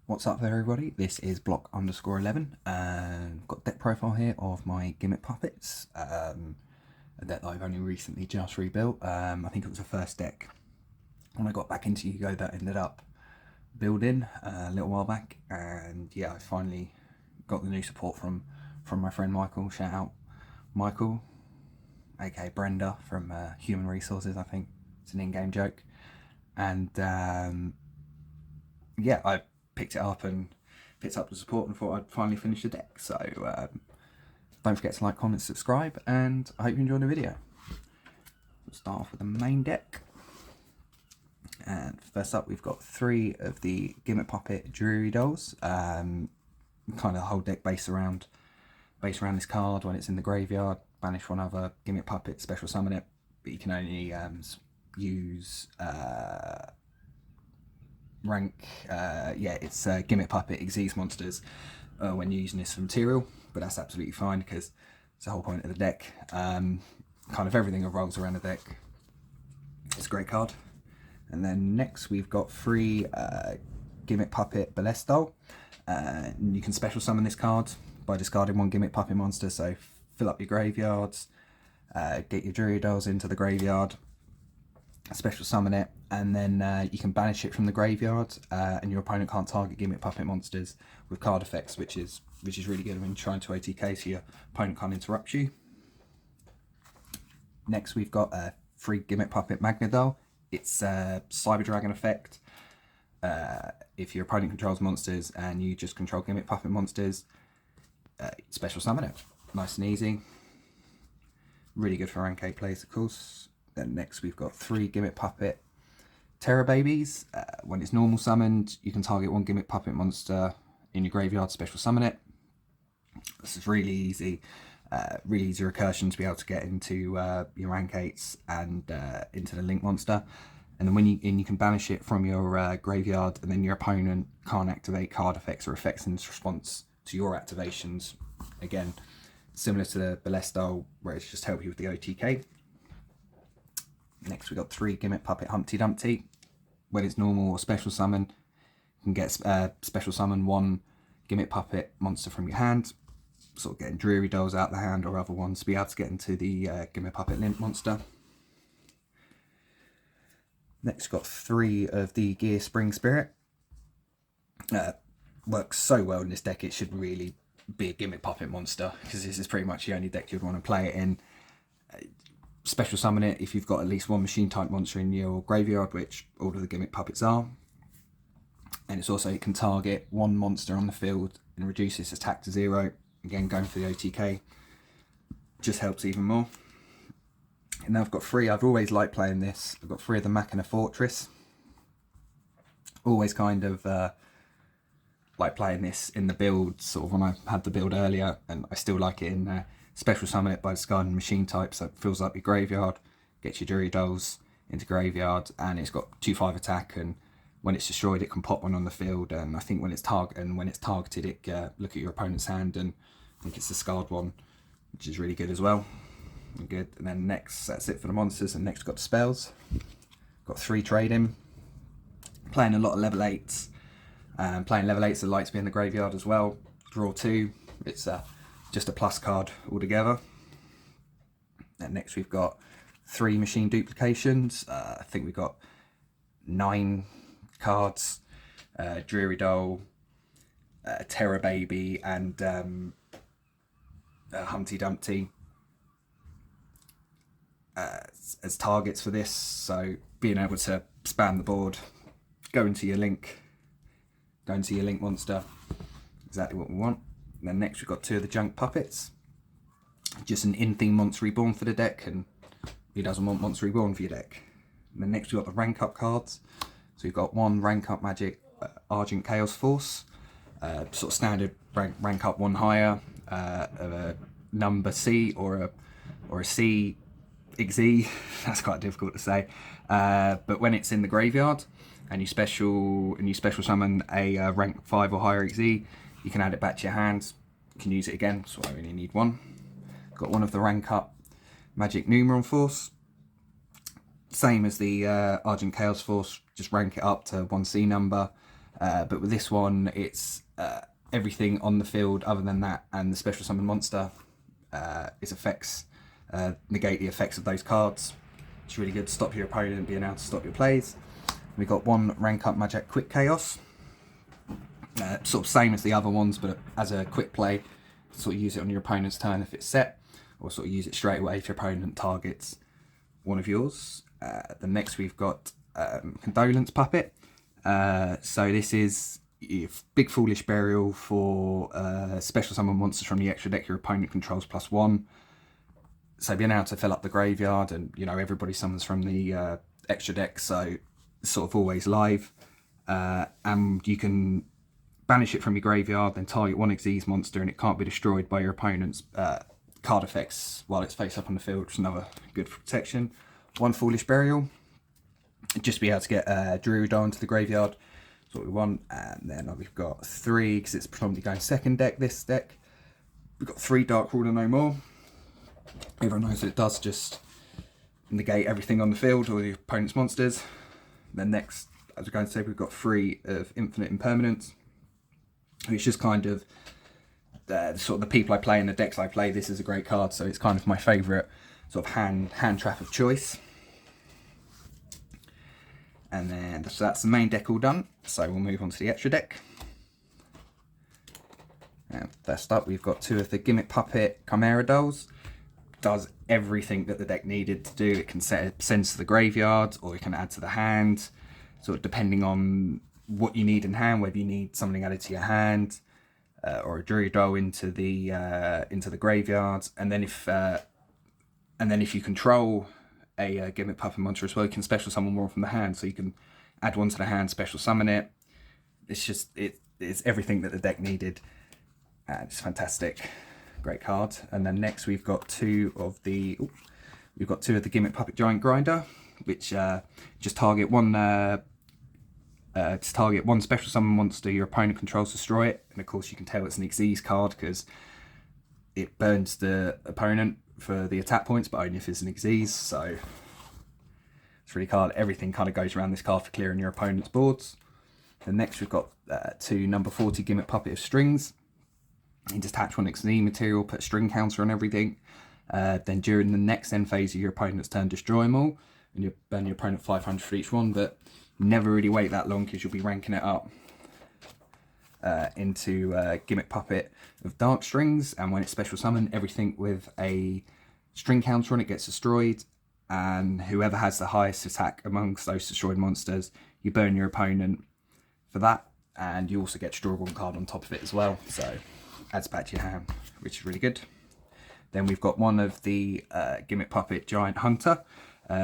What's up there, everybody? This is block_11 and got deck profile here of my Gimmick puppets, a deck that I've only recently just rebuilt. I think it was the first deck when I got back into Yu-Gi-Oh that ended up building a little while back, and yeah, I finally got the new support from my friend Michael. Shout out Michael, aka Brenda from Human Resources. I think it's an in-game joke, and yeah, I picked it up the support and thought I'd finally finish the deck. So don't forget to like, comment, subscribe, and I hope you enjoy the video. We'll start off with the main deck. And first up, we've got 3 of the Gimmick Puppet Dreary Dolls. Kind of the whole deck based around this card. When it's in the graveyard, banish one other Gimmick Puppet, special summon it, but you can only use it's Gimmick Puppet Xyz monsters when you're using this for material, but that's absolutely fine because it's the whole point of the deck. Kind of everything revolves around the deck. It's a great card. And then next we've got 3 Gimmick Puppet Ballestal. You can special summon this card by discarding 1 Gimmick Puppet monster, so fill up your graveyards, get your Druid Dolls into the graveyard, special summon it, and then you can banish it from the graveyard, and your opponent can't target Gimmick Puppet monsters with card effects, which is really good when you're trying to OTK, so your opponent can't interrupt you. Next we've got 3 Gimmick Puppet Magnadol. It's a Cyber Dragon effect. If your opponent controls monsters and you just control Gimmick Puppet monsters, special summon it. Nice and easy. Really good for rank 8 plays, of course. Then next we've got 3 Gimmick Puppet Terror Babies. When it's normal summoned, you can target 1 Gimmick Puppet monster in your graveyard, special summon it. This is really easy recursion to be able to get into your rank 8s and into the link monster. And then you can banish it from your graveyard, and then your opponent can't activate card effects or effects in response to your activations. Again, similar to the Ballestal, where it's just help you with the OTK. Next we got 3 Gimmick Puppet Humpty Dumpty. When it's normal or special summon, you can get special summon 1 Gimmick Puppet monster from your hand, sort of getting Dreary Dolls out the hand or other ones to be able to get into the Gimmick Puppet Lint monster. Next we've got 3 of the Gear Spring Spirit. Works so well in this deck, it should really be a Gimmick Puppet monster, because this is pretty much the only deck you'd want to play it in. Special summon it if you've got at least 1 machine type monster in your graveyard, which all of the Gimmick Puppets are. And it's also, it can target 1 monster on the field and reduce its attack to 0. Again, going for the OTK just helps even more. And now I've got 3, I've always liked playing this. I've got 3 of the Machina Fortress. Always kind of like playing this in the build, sort of when I had the build earlier, and I still like it in there. Special summon it by discarding machine type, so it fills up your graveyard, gets your Druid Dolls into graveyard, and it's got 2/5 attack, and when it's destroyed it can pop 1 on the field, and I think when it's targeted it look at your opponent's hand, and I think it's discard 1, which is really good as well. Good. And then next, that's it for the monsters, and next we've got the spells. Got 3 trading, playing a lot of level 8s, playing level 8s that like to be in the graveyard as well. Draw 2, it's just a plus card altogether. And next we've got 3 machine duplications. I think we've got 9 cards. Dreary Doll, Terror Baby, and Humpty Dumpty as targets for this. So being able to spam the board, go into your link monster, exactly what we want. And then next we've got 2 of the Junk Puppets. Just an in-theme Monster Reborn for the deck, and who doesn't want Monster Reborn for your deck? And then next we've got the rank up cards. So we've got 1 rank up Magic Argent Chaos Force, sort of standard rank up 1 higher, of a number C or a C XE. That's quite difficult to say. But when it's in the graveyard and you special summon a rank 5 or higher XE, you can add it back to your hand. You can use it again, so I only need 1. Got 1 of the rank up Magic Numeron Force. Same as the Argent Chaos Force, just rank it up to 1C number. But with this one, it's everything on the field other than that, and the special summon monster, its effects negate the effects of those cards. It's really good to stop your opponent being able to stop your plays. We've got one rank up Magic Quick Chaos. Sort of same as the other ones, but as a quick play, sort of use it on your opponent's turn if it's set, or sort of use it straight away if your opponent targets one of yours. The next we've got Condolence Puppet. So this is Big Foolish Burial for special summon monsters from the extra deck your opponent controls +1. So being able to fill up the graveyard, and you know everybody summons from the extra deck, so it's sort of always live. And you can banish it from your graveyard, then target one Xyz monster, and it can't be destroyed by your opponent's card effects while it's face up on the field, which is another good protection. One Foolish Burial, just be able to get Druido into the graveyard. That's what we want. And then we've got 3, because it's probably going second deck, this deck. We've got 3 Dark Ruler No More. Everyone knows that it does just negate everything on the field or the opponent's monsters. Then next, as we're going to say, we've got 3 of Infinite Impermanence, which is kind of sort of the people I play and the decks I play. This is a great card, so it's kind of my favourite sort of hand trap of choice. And then so that's the main deck all done. So we'll move on to the extra deck. First up, we've got 2 of the Gimmick Puppet Chimera Dolls. Does everything that the deck needed to do. It can send to the graveyard, or it can add to the hand, sort of depending on what you need in hand, whether you need something added to your hand, or a Druido into the graveyard. And then if you control a Gimmick Puppet monster as well, you can special summon more from the hand, so you can add one to the hand, special summon it. It's just it's everything that the deck needed, and it's fantastic. Great card. And then next we've got 2 of the Gimmick Puppet Giant Grinder, which just target one special summon monster your opponent controls, destroy it. And of course you can tell it's an Xyz card because it burns the opponent for the attack points, but only if it's an Xyz. So it's really card. Everything kind of goes around this card for clearing your opponent's boards. Then next we've got 2 number 40 Gimmick Puppet of Strings. You just attach one Xyz material, put a string counter on everything. Then during the next end phase of your opponent's turn, destroy them all, and you burn your opponent 500 for each one. But never really wait that long, because you'll be ranking it up into Gimmick Puppet of Dark Strings. And when it's special summon, everything with a string counter on it gets destroyed. And whoever has the highest attack amongst those destroyed monsters, you burn your opponent for that. And you also get to draw 1 card on top of it as well. So adds back to your hand, which is really good. Then we've got 1 of the Gimmick Puppet Giant Hunter.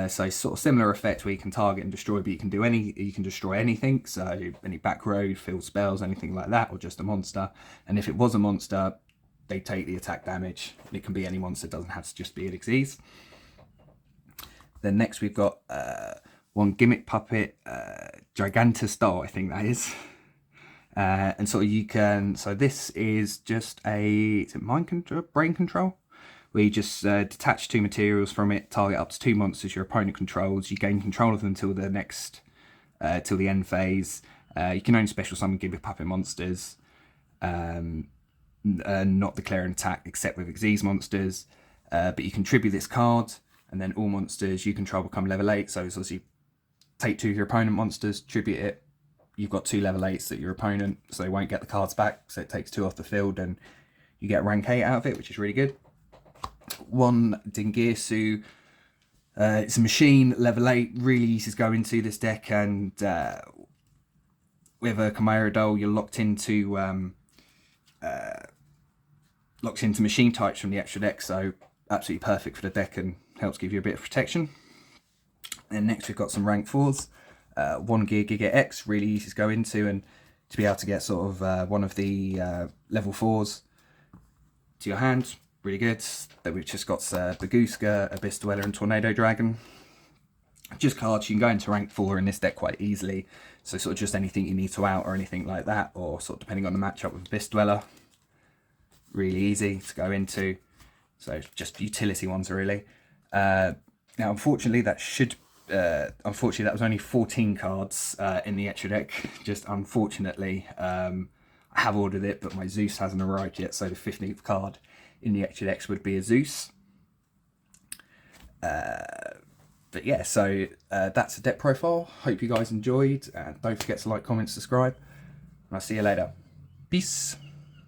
So sort of similar effect where you can target and destroy, but you can destroy anything. So any back row, field spells, anything like that, or just a monster. And if it was a monster, they take the attack damage. It can be any monster, it doesn't have to just be an Xyz. Then next we've got 1 Gimmick Puppet Gigantus Doll, I think that is. And so you can, so this is just is it brain control, where you just detach 2 materials from it, target up to 2 monsters your opponent controls. You gain control of them till the next, till the end phase. You can only special summon Gimmick Puppet monsters, not declare an attack except with Xyz monsters. But you can tribute this card, and then all monsters you control become level 8. So as you take 2 of your opponent monsters, tribute it. You've got 2 level 8s that your opponent, so they won't get the cards back. So it takes 2 off the field, and you get rank 8 out of it, which is really good. 1 Dingirsu. It's a machine, level 8, really easy to go into this deck, and with a Chimera Doll, you're locked into machine types from the extra deck, so absolutely perfect for the deck and helps give you a bit of protection. And next we've got some rank 4s. 1 Giga X, really easy to go into, and to be able to get sort of 1 of the level 4s to your hand, really good. Then we've just got Baguska, Abyss Dweller, and Tornado Dragon. Just cards you can go into rank 4 in this deck quite easily. So sort of just anything you need to out or anything like that, or sort of depending on the matchup with Abyss Dweller. Really easy to go into. So just utility ones really. Now unfortunately that should unfortunately, that was only 14 cards in the extra deck. Just unfortunately, I have ordered it, but my Zeus hasn't arrived yet. So the 15th card in the extra decks would be a Zeus. But yeah, so that's the deck profile. Hope you guys enjoyed. Don't forget to like, comment, subscribe. And I'll see you later. Peace.